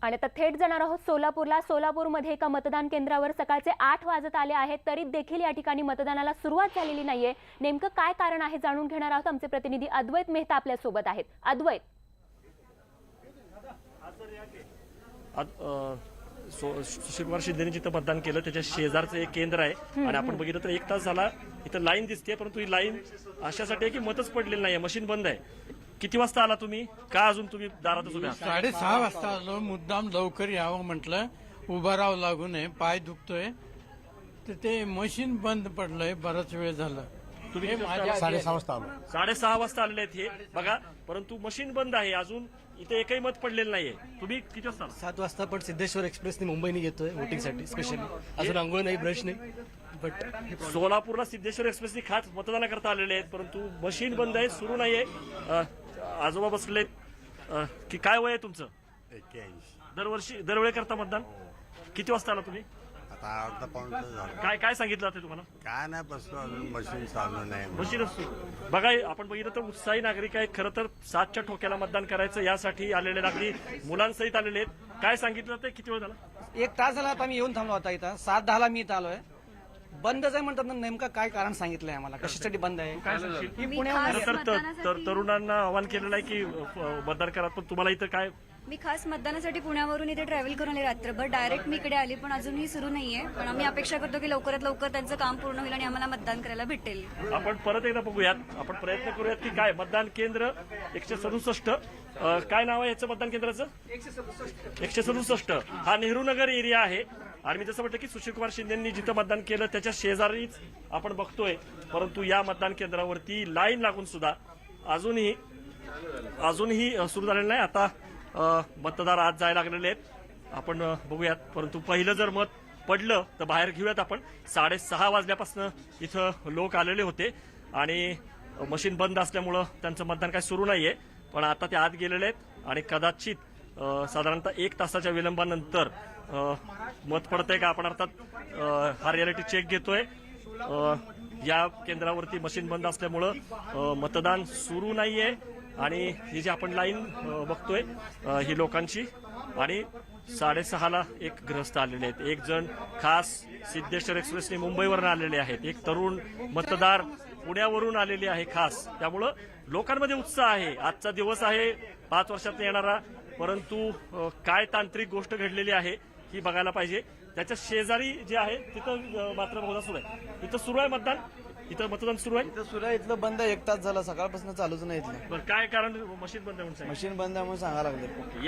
आणि आता थेट जाणार आहोत सोलापूरला। सोलापूरमध्ये एका मतदान केंद्रावर सकाळचे 8 वाजत आले आहेत, तरी देखील या ठिकाणी मतदानाला सुरुवात झालेली नाहीये। नेमकं काय कारण आहे जाणून घेणार आहोत। आमचे प्रतिनिधी अद्वैत मेहता आपल्या सोबत आहेत। अद्वैत, सुशील कुमार शिंदेने जिथं मतदान केलं त्याच्या शेजारचं एक केंद्र आहे आणि आपण बघितलं तर 1 तास झाला इथं लाईन दिसते, परंतु ही लाईन अशासाठी आहे की मतच पडलेलं नाहीये, मशीन बंद आहे। किती वाजता आला तुम्ही? का अजून तुम्ही दारातच उभे आहात? 6:30 वाजता आलो। मुद्दाम लवकर यावं म्हटलं, उभा राहावं लागू नये, पाय दुखतोय, तर ते मशीन बंद पडलंय, बराच वेळ झाला। तुम्ही 6:30 वाजता आलो। 6:30 वाजता आलेले आहेत हे बघा, परंतु मशीन बंद आहे, अजून इथे एकही मत पडलेलं नाहीये। तुम्ही किती वाजता आला? 7 वाजता, पण सिद्धेश्वर एक्सप्रेसने मुंबईने येतोय वोटिंगसाठी स्पेशली। अजून अंघोळ नाही, ब्रश नाही, बट सोलापूरला सिद्धेश्वर एक्सप्रेसनी खास मतदानाकरता आलेले आहेत, परंतु मशीन बंद आहे, सुरू नाहीये। आजोबा बसलेत की काय वय आहे तुमचं? 81। दरवेळी करता मतदान? किती वाजता आला तुम्ही? आता अर्धा पाऊण तास झाला। काय सांगितलं जाते तुम्हाला? काय नाही, बसलो अजून, मशीन चालू नाही। मशीन असतो बघा, आपण बघितलं तर उत्साही नागरिक आहेत। खरं तर 7च्या ठोक्याला मतदान करायचं यासाठी आलेले नागरिक मुलांसहित आलेले आहेत। काय सांगितलं ते? किती वेळ झाला? 1 तास झाला आता मी येऊन थांबलो होता इथं। 7:10 मी इथं आलोय। बंदच आहे म्हणतात ना, नेमकं काय कारण सांगितलंय आम्हाला, कशासाठी बंद आहे? काय सांगशील? ही पुण्याहून खरं तर तरुणांना आवाहन केलेलं आहे की मतदान करा, पण तुम्हाला इथं काय? मी खास मतदानासाठी पुण्यावरून इथे ट्रॅव्हल करून आले रात्रभर, डायरेक्ट मी इकडे आली, पण अजूनही सुरू नाहीये। पण आम्ही अपेक्षा करतो की लवकरात लवकर त्यांचं काम पूर्ण होईल आणि आम्हाला मतदान करायला भेटेल। आपण परत एकदा बघूयात, आपण प्रयत्न करूयात की काय मतदान केंद्र 167 काय नाव आहे याचं मतदान केंद्राचं? 167 हा नेहरू नगर एरिया आहे। आणि मी जसं म्हटलं की सुशील कुमार शिंदेंनी जिथं मतदान केलं त्याच्या शेजारीच आपण बघतोय, परंतु या मतदान केंद्रावरती लाईन लागून सुद्धा अजूनही सुरू झालेलं नाही। आता मतदार आज जायला लागलेले आहेत, आपण बघूयात। परंतु पहिलं जर मत पडलं तर बाहेर घेऊयात आपण। 6:30 वाजल्यापासून इथं लोक आलेले होते आणि मशीन बंद असल्यामुळं त्यांचं मतदान काही सुरू नाहीये, पण आता ते आत गेलेले आहेत आणि कदाचित साधारणतः 1 तासाच्या विलंबानंतर मत पडतंय का आपण अर्थात हा रियालिटी चेक घेतोय। या केंद्रावरती मशीन बंद असल्यामुळं मतदान सुरू नाहीये आणि ही जी आपण लाईन बघतोय ही लोकांची, आणि 6:30ला एक ग्रस्त आलेले आहेत। एक जण खास सिद्धेश्वर एक्सप्रेसने मुंबईवरून आलेले आहेत, एक तरुण मतदार पुण्यावरून आलेले आहे खास। त्यामुळं लोकांमध्ये उत्साह आहे। आजचा दिवस आहे 5 वर्षात येणारा, परंतु काय तांत्रिक गोष्ट घडलेली आहे ही बघायला पाहिजे। त्याच्या शेजारी जे आहे तिथं मात्र बहुधा सुरू आहे। इथं सुरू आहे मतदान, इथं मतदान सुरू आहे। इथं सुद्धा इथलं बंद आहे, 1 तास झाला, सकाळपासून चालूच नाही इथलं। बरं, काय कारण? मशीन बंद आहे म्हणून सांगितलं. मशीन बंद आहे म्हणून सांगायला लागले।